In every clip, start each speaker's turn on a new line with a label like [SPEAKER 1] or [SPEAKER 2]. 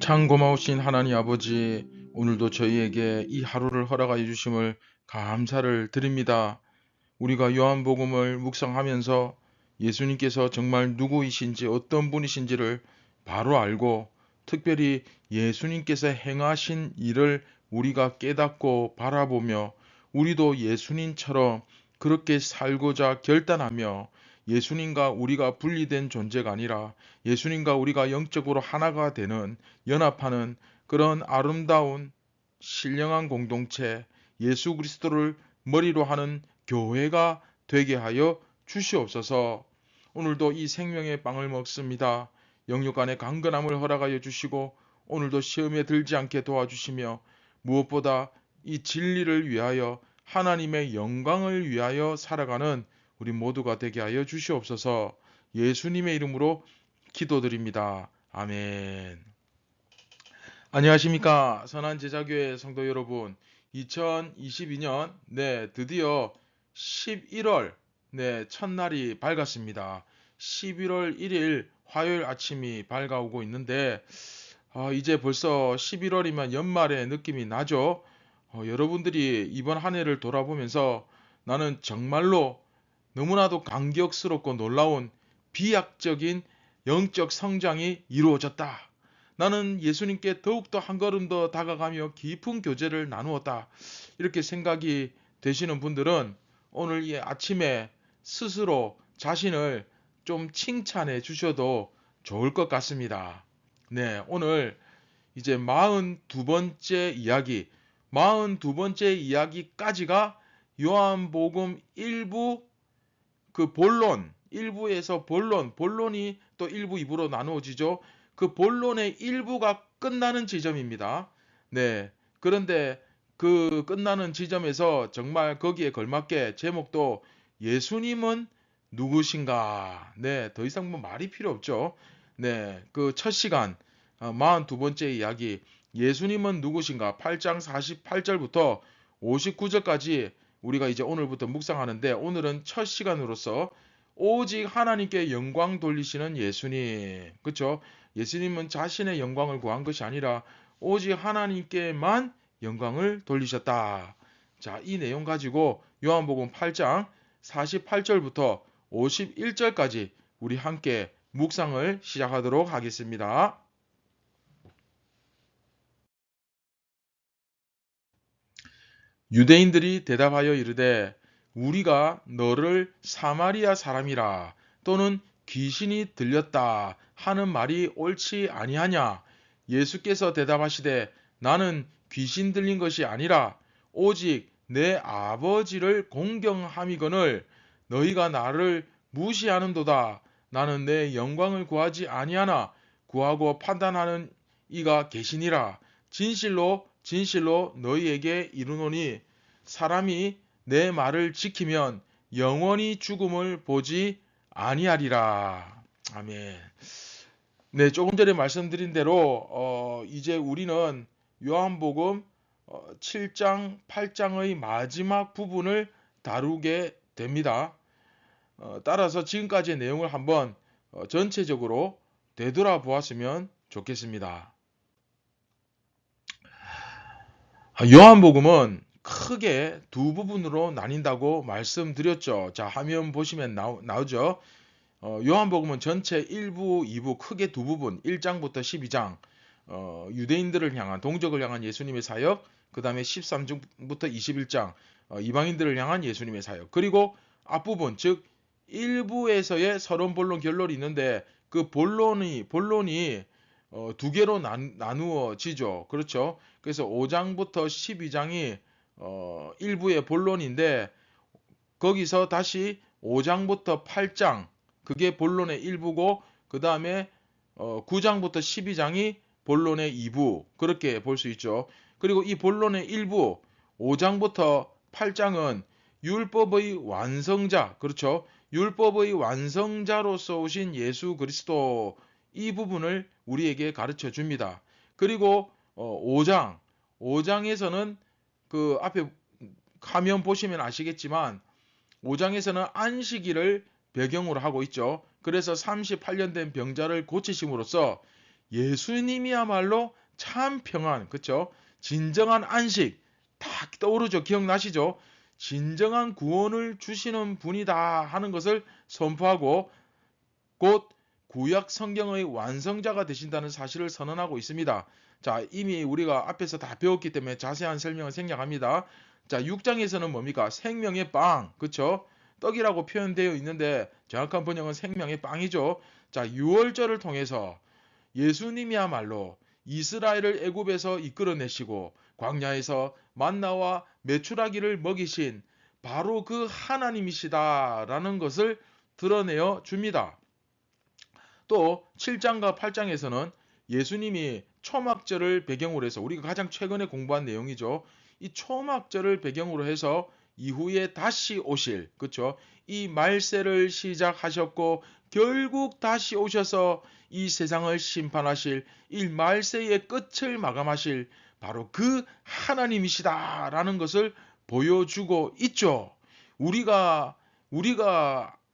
[SPEAKER 1] 참 고마우신 하나님 아버지, 오늘도 저희에게 이 하루를 허락하여 주심을 감사를 드립니다. 우리가 요한복음을 묵상하면서 예수님께서 정말 누구이신지 어떤 분이신지를 바로 알고, 특별히 예수님께서 행하신 일을 우리가 깨닫고 바라보며 우리도 예수님처럼 그렇게 살고자 결단하며, 예수님과 우리가 분리된 존재가 아니라 예수님과 우리가 영적으로 하나가 되는, 연합하는 그런 아름다운 신령한 공동체, 예수 그리스도를 머리로 하는 교회가 되게 하여 주시옵소서. 오늘도 이 생명의 빵을 먹습니다. 영육 안에 강건함을 허락하여 주시고, 오늘도 시험에 들지 않게 도와주시며, 무엇보다 이 진리를 위하여, 하나님의 영광을 위하여 살아가는 우리 모두가 되게 하여 주시옵소서. 예수님의 이름으로 기도드립니다. 아멘. 안녕하십니까, 선한 제자교회 성도 여러분. 2022년 드디어 11월 첫날이 밝았습니다. 11월 1일 화요일 아침이 밝아오고 있는데, 이제 벌써 11월이면 연말의 느낌이 나죠. 여러분들이 이번 한 해를 돌아보면서 나는 정말로 너무나도 감격스럽고 놀라운 비약적인 영적 성장이 이루어졌다, 나는 예수님께 더욱더 한 걸음 더 다가가며 깊은 교제를 나누었다, 이렇게 생각이 되시는 분들은 오늘 이 아침에 스스로 자신을 좀 칭찬해 주셔도 좋을 것 같습니다. 오늘 이제 42번째 이야기, 42번째 이야기까지가 요한복음 1부 그 본론, 1부에서 본론이 또 1부, 2부로 나누어지죠. 그 본론의 일부가 끝나는 지점입니다. 그런데 그 끝나는 지점에서 정말 거기에 걸맞게 제목도 예수님은 누구신가? 더 이상 뭐 말이 필요 없죠. 그 첫 시간 42번째 이야기, 예수님은 누구신가? 8장 48절부터 59절까지 우리가 이제 오늘부터 묵상하는데, 오늘은 첫 시간으로서 오직 하나님께 영광 돌리시는 예수님, 그렇죠? 예수님은 자신의 영광을 구한 것이 아니라 오직 하나님께만 영광을 돌리셨다. 자, 이 내용 가지고 요한복음 8장 48절부터 51절까지 우리 함께 묵상을 시작하도록 하겠습니다. 유대인들이 대답하여 이르되, 우리가 너를 사마리아 사람이라 또는 귀신이 들렸다 하는 말이 옳지 아니하냐? 예수께서 대답하시되, 나는 귀신 들린 것이 아니라 오직 내 아버지를 공경함이거늘 너희가 나를 무시하는도다. 나는 내 영광을 구하지 아니하나 구하고 판단하는 이가 계시니라. 진실로 진실로 너희에게 이르노니, 사람이 내 말을 지키면 영원히 죽음을 보지 아니하리라. 아멘. 조금 전에 말씀드린 대로 이제 우리는 요한복음 7장, 8장의 마지막 부분을 다루게 됩니다. 따라서 지금까지의 내용을 한번 전체적으로 되돌아보았으면 좋겠습니다. 요한복음은 크게 두 부분으로 나뉜다고 말씀드렸죠. 자, 화면 보시면 나오죠. 요한복음은 전체 1부, 2부 크게 두 부분, 1장부터 12장 유대인들을 향한, 동족을 향한 예수님의 사역, 그 다음에 13장부터 21장 이방인들을 향한 예수님의 사역, 그리고 앞부분 즉 1부에서의 서론, 본론, 결론이 있는데 그 본론이 두 개로 나누어지죠. 그렇죠. 그래서 5장부터 12장이 1부의 본론인데, 거기서 다시 5장부터 8장 그게 본론의 일부고, 그 다음에 9장부터 12장이 본론의 2부, 그렇게 볼 수 있죠. 그리고 이 본론의 일부 5장부터 8장은 율법의 완성자, 그렇죠. 율법의 완성자로서 오신 예수 그리스도, 이 부분을 우리에게 가르쳐 줍니다. 그리고 5장에서는 그 앞에 화면 보시면 아시겠지만 5장에서는 안식일을 배경으로 하고 있죠. 그래서 38년 된 병자를 고치심으로써 예수님이야말로 참 평안, 그쵸? 진정한 안식, 딱 떠오르죠? 기억나시죠? 진정한 구원을 주시는 분이다 하는 것을 선포하고 곧 구약 성경의 완성자가 되신다는 사실을 선언하고 있습니다. 자, 이미 우리가 앞에서 다 배웠기 때문에 자세한 설명을 생략합니다. 자, 6장에서는 뭡니까? 생명의 빵, 그쵸? 떡이라고 표현되어 있는데 정확한 번역은 생명의 빵이죠. 자, 6월절을 통해서 예수님이야말로 이스라엘을 애굽에서 이끌어내시고 광야에서 만나와 메추라기를 먹이신 바로 그 하나님이시다라는 것을 드러내어 줍니다. 또 7장과 8장에서는 예수님이 초막절을 배경으로 해서 우리가 가장 최근에 공부한 내용이죠. 이 초막절을 배경으로 해서 이후에 다시 오실, 그렇죠? 이 말세를 시작하셨고 결국 다시 오셔서 이 세상을 심판하실 이 말세의 끝을 마감하실 바로 그 하나님이시다라는 것을 보여주고 있죠. 우리가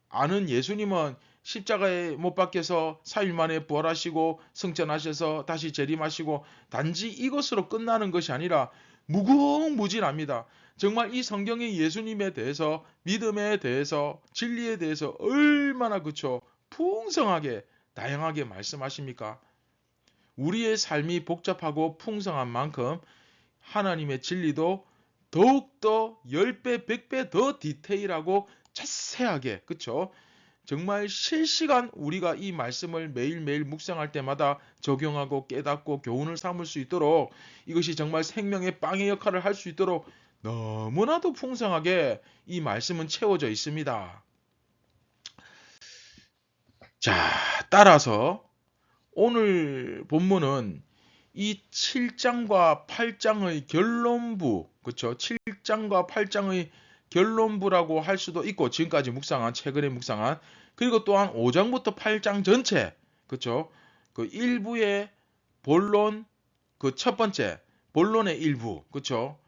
[SPEAKER 1] 아는 예수님은 십자가에 못 박혀서 4일 만에 부활하시고 승천하셔서 다시 재림하시고 단지 이것으로 끝나는 것이 아니라 무궁무진합니다. 정말 이 성경의 예수님에 대해서 믿음에 대해서 진리에 대해서 얼마나 그쵸 풍성하게 다양하게 말씀하십니까? 우리의 삶이 복잡하고 풍성한 만큼 하나님의 진리도 더욱더 10배, 100배 더 디테일하고 자세하게 그쵸? 정말 실시간 우리가 이 말씀을 매일매일 묵상할 때마다 적용하고 깨닫고 교훈을 삼을 수 있도록 이것이 정말 생명의 빵의 역할을 할 수 있도록 너무나도 풍성하게 이 말씀은 채워져 있습니다. 자, 따라서 오늘 본문은 이 7장과 8장의 결론부, 그쵸? 7장과 8장의 결론부라고 할 수도 있고, 지금까지 최근에 묵상한, 그리고 또한 5장부터 8장 전체, 그쵸? 그 일부의 본론, 그 첫 번째, 본론의 일부, 그쵸?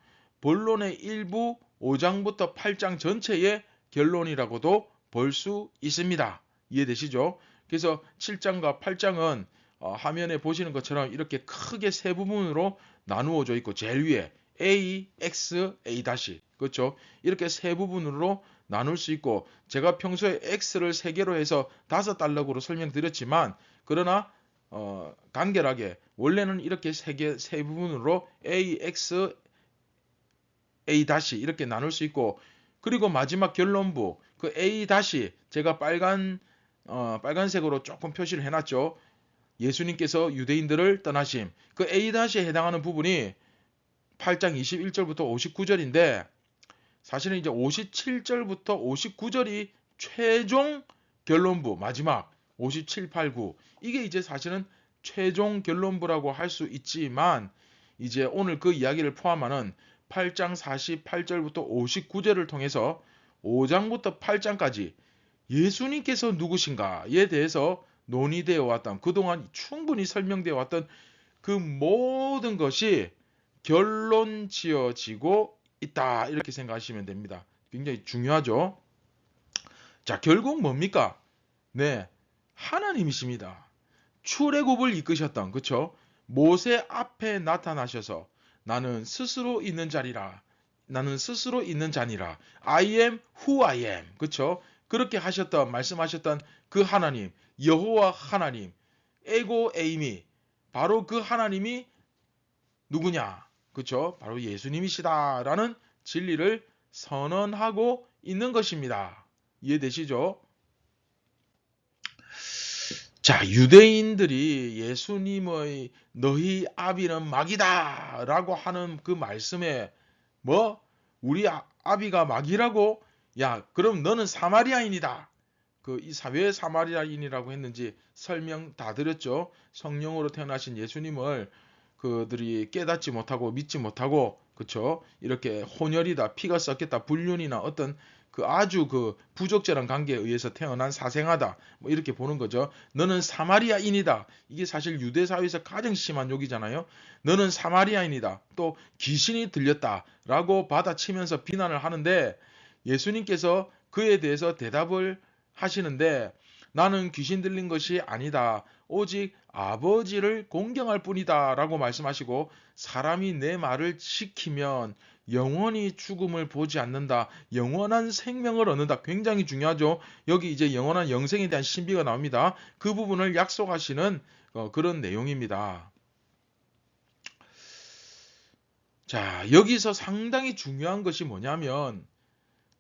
[SPEAKER 1] 본론의 일부 5장부터 8장 전체의 결론이라고도 볼 수 있습니다. 이해되시죠? 그래서 7장과 8장은 화면에 보시는 것처럼 이렇게 크게 세 부분으로 나누어져 있고 제일 위에 A, X, A 다시 그렇죠? 이렇게 세 부분으로 나눌 수 있고 제가 평소에 X를 세 개로 해서 5달러로 설명드렸지만 그러나 간결하게 원래는 이렇게 세 부분으로 A, X, A 다시 이렇게 나눌 수 있고 그리고 마지막 결론부 그 A 다시 제가 빨간색으로 조금 표시를 해놨죠. 예수님께서 유대인들을 떠나심. 그 A에 해당하는 부분이 8장 21절부터 59절인데 사실은 이제 57절부터 59절이 최종 결론부 마지막 57, 8, 9 이게 이제 사실은 최종 결론부라고 할 수 있지만 이제 오늘 그 이야기를 포함하는 8장 48절부터 59절을 통해서 5장부터 8장까지 예수님께서 누구신가에 대해서 논의되어 왔던 그동안 충분히 설명되어 왔던 그 모든 것이 결론 지어지고 있다 이렇게 생각하시면 됩니다. 굉장히 중요하죠. 자, 결국 뭡니까? 네, 하나님이십니다. 출애굽을 이끄셨던 그쵸? 모세 앞에 나타나셔서 나는 스스로 있는 자리라. 나는 스스로 있는 자니라. I am who I am. 그쵸? 그렇게 말씀하셨던 그 하나님, 여호와 하나님, 에고 에이미, 바로 그 하나님이 누구냐? 그쵸? 바로 예수님이시다라는 진리를 선언하고 있는 것입니다. 이해되시죠? 자, 유대인들이 예수님의 너희 아비는 마귀다 라고 하는 그 말씀에 우리 아비가 마귀라고? 야, 그럼 너는 사마리아인이다. 왜 사마리아인이라고 했는지 설명 다 드렸죠. 성령으로 태어나신 예수님을 그들이 깨닫지 못하고 믿지 못하고 그쵸? 이렇게 혼혈이다, 피가 섞였다, 불륜이나 어떤 아주 부적절한 관계에 의해서 태어난 사생아다. 이렇게 보는 거죠. 너는 사마리아인이다. 이게 사실 유대 사회에서 가장 심한 욕이잖아요. 너는 사마리아인이다. 또 귀신이 들렸다라고 받아치면서 비난을 하는데 예수님께서 그에 대해서 대답을 하시는데 나는 귀신 들린 것이 아니다. 오직 아버지를 공경할 뿐이다 라고 말씀하시고, 사람이 내 말을 지키면 영원히 죽음을 보지 않는다. 영원한 생명을 얻는다. 굉장히 중요하죠. 여기 이제 영원한 영생에 대한 신비가 나옵니다. 그 부분을 약속하시는 그런 내용입니다. 자, 여기서 상당히 중요한 것이 뭐냐면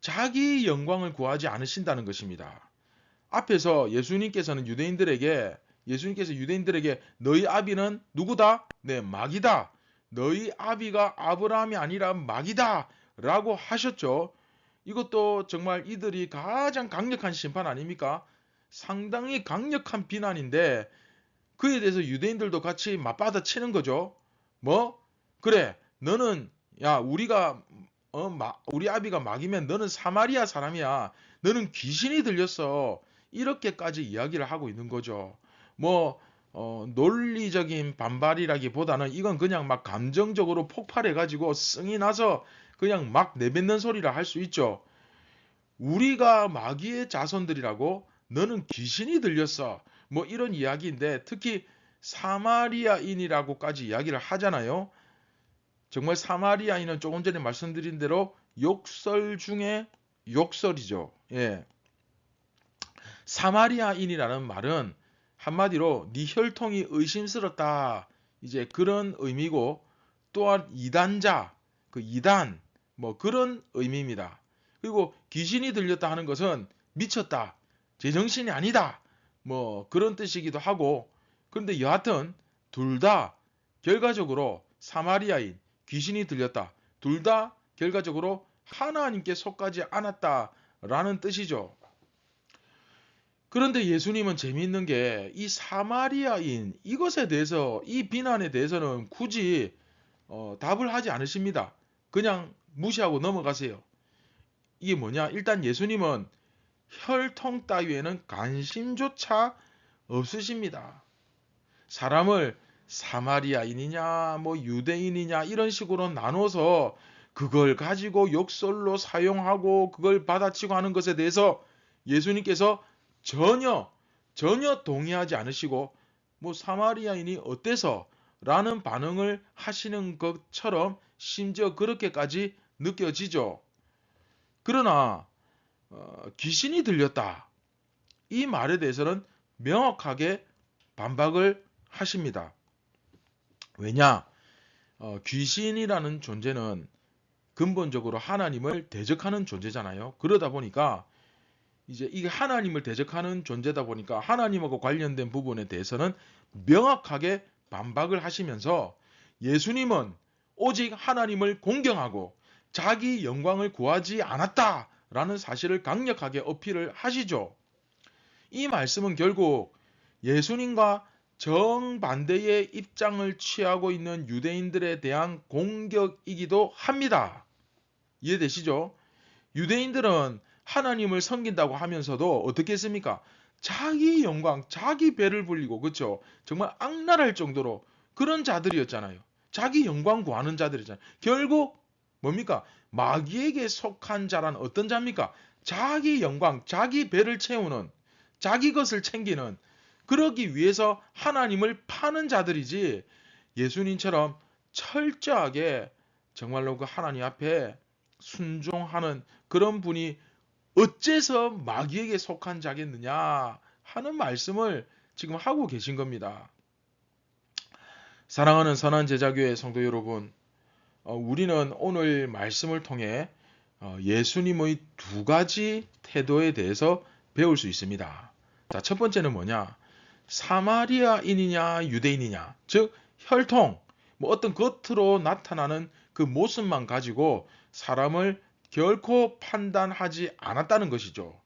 [SPEAKER 1] 자기 영광을 구하지 않으신다는 것입니다. 앞에서 예수님께서 유대인들에게 너희 아비는 누구다? 네, 마귀다. 너희 아비가 아브라함이 아니라 마귀다 라고 하셨죠. 이것도 정말 이들이 가장 강력한 심판 아닙니까? 상당히 강력한 비난인데 그에 대해서 유대인들도 같이 맞받아치는 거죠. 뭐? 그래, 너는 우리 아비가 마귀면 너는 사마리아 사람이야. 너는 귀신이 들렸어. 이렇게까지 이야기를 하고 있는 거죠. 뭐 논리적인 반발이라기보다는 이건 그냥 막 감정적으로 폭발해가지고 승이 나서 그냥 막 내뱉는 소리라 할 수 있죠. 우리가 마귀의 자손들이라고? 너는 귀신이 들렸어. 뭐 이런 이야기인데 특히 사마리아인이라고까지 이야기를 하잖아요. 정말 사마리아인은 조금 전에 말씀드린 대로 욕설 중에 욕설이죠. 예. 사마리아인이라는 말은 한마디로 네 혈통이 의심스럽다. 이제 그런 의미고, 또한 이단자, 그 이단, 뭐 그런 의미입니다. 그리고 귀신이 들렸다 하는 것은 미쳤다. 제정신이 아니다. 뭐 그런 뜻이기도 하고, 그런데 여하튼 둘 다 결과적으로 사마리아인, 귀신이 들렸다. 둘 다 결과적으로 하나님께 속하지 않았다라는 뜻이죠. 그런데 예수님은 재미있는 게 이 사마리아인 이것에 대해서, 이 비난에 대해서는 굳이 답을 하지 않으십니다. 그냥 무시하고 넘어가세요. 이게 뭐냐? 일단 예수님은 혈통 따위에는 관심조차 없으십니다. 사람을 사마리아인이냐 뭐 유대인이냐 이런 식으로 나눠서 그걸 가지고 욕설로 사용하고 그걸 받아치고 하는 것에 대해서 예수님께서 전혀 동의하지 않으시고, 뭐 사마리아인이 어때서 라는 반응을 하시는 것처럼 심지어 그렇게까지 느껴지죠. 그러나 귀신이 들렸다, 이 말에 대해서는 명확하게 반박을 하십니다. 왜냐? 귀신이라는 존재는 근본적으로 하나님을 대적하는 존재잖아요. 그러다 보니까 이제 이게 하나님을 대적하는 존재다 보니까 하나님하고 관련된 부분에 대해서는 명확하게 반박을 하시면서, 예수님은 오직 하나님을 공경하고 자기 영광을 구하지 않았다라는 사실을 강력하게 어필을 하시죠. 이 말씀은 결국 예수님과 정반대의 입장을 취하고 있는 유대인들에 대한 공격이기도 합니다. 이해되시죠? 유대인들은 하나님을 섬긴다고 하면서도 어떻게 했습니까? 자기 영광, 자기 배를 불리고, 그렇죠? 정말 악랄할 정도로 그런 자들이었잖아요. 자기 영광 구하는 자들이잖아요. 결국 뭡니까? 마귀에게 속한 자란 어떤 자입니까? 자기 영광, 자기 배를 채우는, 자기 것을 챙기는, 그러기 위해서 하나님을 파는 자들이지, 예수님처럼 철저하게 정말로 그 하나님 앞에 순종하는 그런 분이 어째서 마귀에게 속한 자겠느냐 하는 말씀을 지금 하고 계신 겁니다. 사랑하는 선한 제자교회 성도 여러분, 우리는 오늘 말씀을 통해 예수님의 두 가지 태도에 대해서 배울 수 있습니다. 자, 첫 번째는 뭐냐? 사마리아인이냐 유대인이냐, 즉 혈통, 뭐 어떤 겉으로 나타나는 그 모습만 가지고 사람을 결코 판단하지 않았다는 것이죠.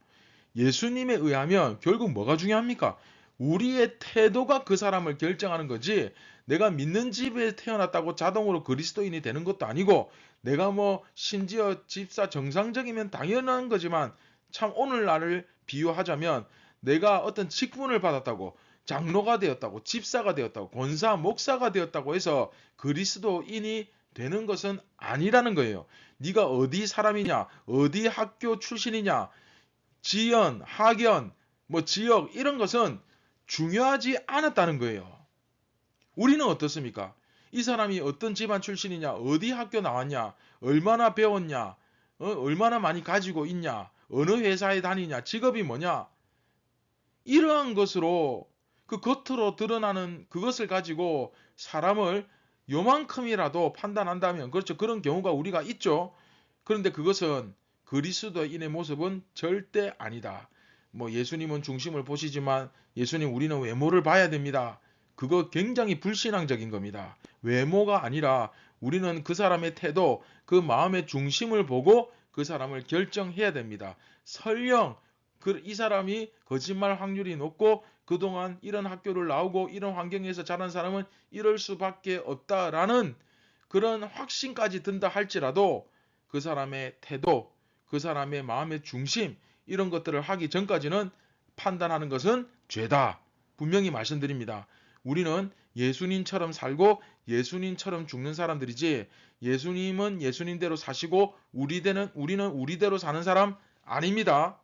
[SPEAKER 1] 예수님에 의하면 결국 뭐가 중요합니까? 우리의 태도가 그 사람을 결정하는 거지, 내가 믿는 집에 태어났다고 자동으로 그리스도인이 되는 것도 아니고, 내가 뭐 심지어 집사 정상적이면 당연한 거지만, 참 오늘날을 비유하자면 내가 어떤 직분을 받았다고, 장로가 되었다고, 집사가 되었다고, 권사, 목사가 되었다고 해서 그리스도인이 되는 것은 아니라는 거예요. 네가 어디 사람이냐, 어디 학교 출신이냐, 지연, 학연, 뭐 지역 이런 것은 중요하지 않았다는 거예요. 우리는 어떻습니까? 이 사람이 어떤 집안 출신이냐, 어디 학교 나왔냐, 얼마나 배웠냐, 얼마나 많이 가지고 있냐, 어느 회사에 다니냐, 직업이 뭐냐, 이러한 것으로 그 겉으로 드러나는 그것을 가지고 사람을 요만큼이라도 판단한다면, 그렇죠. 그런 경우가 우리가 있죠. 그런데 그것은 그리스도인의 모습은 절대 아니다. 뭐 예수님은 중심을 보시지만 예수님 우리는 외모를 봐야 됩니다. 그거 굉장히 불신앙적인 겁니다. 외모가 아니라 우리는 그 사람의 태도, 그 마음의 중심을 보고 그 사람을 결정해야 됩니다. 설령 이 사람이 거짓말 확률이 높고 그동안 이런 학교를 나오고 이런 환경에서 자란 사람은 이럴 수밖에 없다라는 그런 확신까지 든다 할지라도 그 사람의 태도, 그 사람의 마음의 중심, 이런 것들을 하기 전까지는 판단하는 것은 죄다. 분명히 말씀드립니다. 우리는 예수님처럼 살고 예수님처럼 죽는 사람들이지, 예수님은 예수님대로 사시고 우리는 우리대로 사는 사람 아닙니다.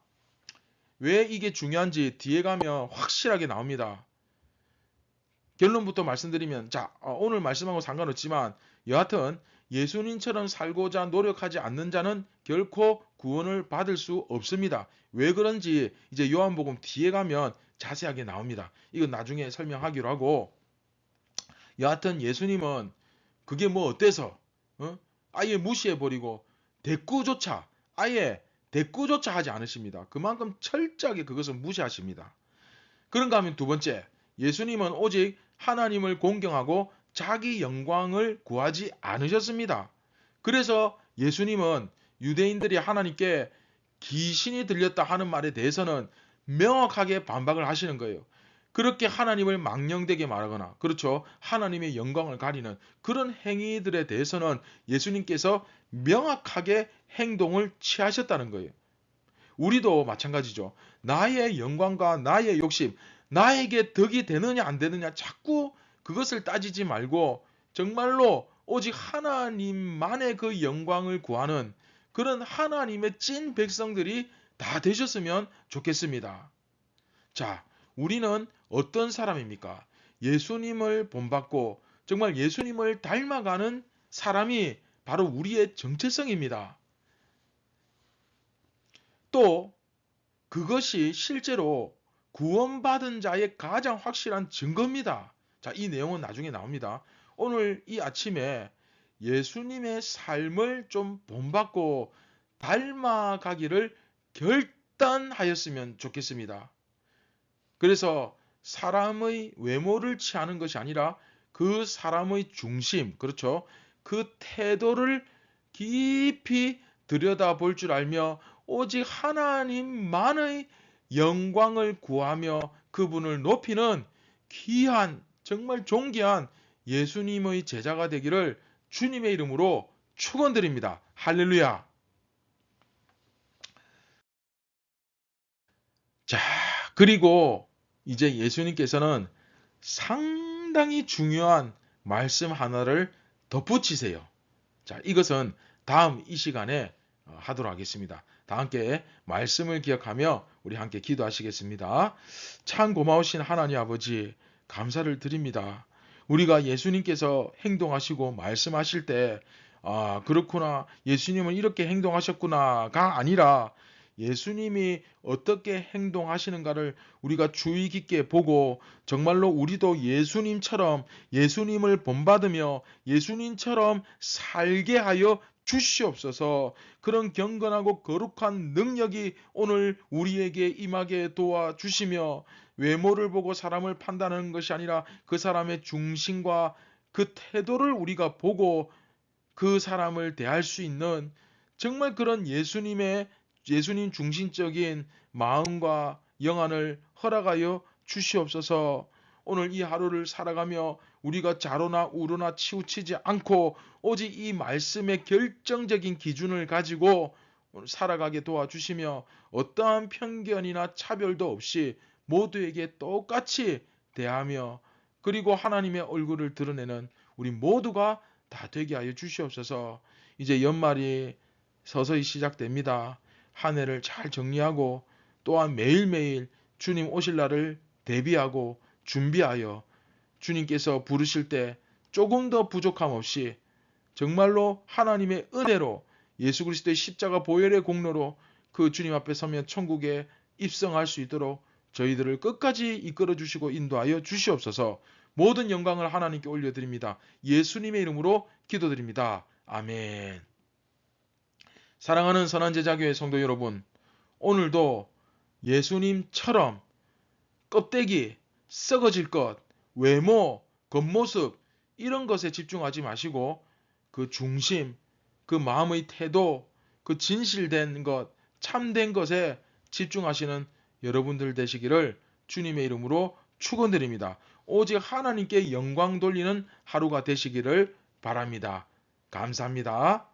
[SPEAKER 1] 왜 이게 중요한지 뒤에 가면 확실하게 나옵니다. 결론부터 말씀드리면, 자, 오늘 말씀하고 상관없지만 여하튼 예수님처럼 살고자 노력하지 않는 자는 결코 구원을 받을 수 없습니다. 왜 그런지 이제 요한복음 뒤에 가면 자세하게 나옵니다. 이건 나중에 설명하기로 하고, 여하튼 예수님은 그게 뭐 어때서 아예 무시해버리고 대꾸조차 하지 않으십니다. 그만큼 철저하게 그것을 무시하십니다. 그런가 하면 두 번째, 예수님은 오직 하나님을 공경하고 자기 영광을 구하지 않으셨습니다. 그래서 예수님은 유대인들이 하나님께 귀신이 들렸다 하는 말에 대해서는 명확하게 반박을 하시는 거예요. 그렇게 하나님을 망령되게 말하거나, 그렇죠, 하나님의 영광을 가리는 그런 행위들에 대해서는 예수님께서 명확하게 행동을 취하셨다는 거예요. 우리도 마찬가지죠. 나의 영광과 나의 욕심, 나에게 덕이 되느냐 안 되느냐 자꾸 그것을 따지지 말고 정말로 오직 하나님만의 그 영광을 구하는 그런 하나님의 찐 백성들이 다 되셨으면 좋겠습니다. 자, 우리는 어떤 사람입니까? 예수님을 본받고 정말 예수님을 닮아가는 사람이 바로 우리의 정체성입니다. 또 그것이 실제로 구원받은 자의 가장 확실한 증거입니다. 자, 이 내용은 나중에 나옵니다. 오늘 이 아침에 예수님의 삶을 좀 본받고 닮아가기를 결단하였으면 좋겠습니다. 그래서 사람의 외모를 취하는 것이 아니라 그 사람의 중심, 그렇죠, 그 태도를 깊이 들여다볼 줄 알며 오직 하나님만의 영광을 구하며 그분을 높이는 귀한, 정말 존귀한 예수님의 제자가 되기를 주님의 이름으로 축원드립니다. 할렐루야. 자, 그리고 이제 예수님께서는 상당히 중요한 말씀 하나를 덧붙이세요. 자, 이것은 다음 이 시간에 하도록 하겠습니다. 다 함께 말씀을 기억하며 우리 함께 기도하시겠습니다. 참 고마우신 하나님 아버지, 감사를 드립니다. 우리가 예수님께서 행동하시고 말씀하실 때, 아, 그렇구나, 예수님은 이렇게 행동하셨구나가 아니라 예수님이 어떻게 행동하시는가를 우리가 주의 깊게 보고 정말로 우리도 예수님처럼 예수님을 본받으며 예수님처럼 살게 하여 주시옵소서. 그런 경건하고 거룩한 능력이 오늘 우리에게 임하게 도와주시며 외모를 보고 사람을 판단하는 것이 아니라 그 사람의 중심과 그 태도를 우리가 보고 그 사람을 대할 수 있는 정말 그런 예수님 중심적인 마음과 영안을 허락하여 주시옵소서. 오늘 이 하루를 살아가며 우리가 좌로나 우로나 치우치지 않고 오직 이 말씀의 결정적인 기준을 가지고 살아가게 도와주시며 어떠한 편견이나 차별도 없이 모두에게 똑같이 대하며 그리고 하나님의 얼굴을 드러내는 우리 모두가 다 되게 하여 주시옵소서. 이제 연말이 서서히 시작됩니다. 한 해를 잘 정리하고 또한 매일매일 주님 오실 날을 대비하고 준비하여 주님께서 부르실 때 조금 더 부족함 없이 정말로 하나님의 은혜로 예수 그리스도의 십자가 보혈의 공로로 그 주님 앞에 서면 천국에 입성할 수 있도록 저희들을 끝까지 이끌어 주시고 인도하여 주시옵소서. 모든 영광을 하나님께 올려드립니다. 예수님의 이름으로 기도드립니다. 아멘. 사랑하는 선한제자교회 성도 여러분, 오늘도 예수님처럼 껍데기, 썩어질 것, 외모, 겉모습 이런 것에 집중하지 마시고 그 중심, 그 마음의 태도, 그 진실된 것, 참된 것에 집중하시는 여러분들 되시기를 주님의 이름으로 축원드립니다. 오직 하나님께 영광 돌리는 하루가 되시기를 바랍니다. 감사합니다.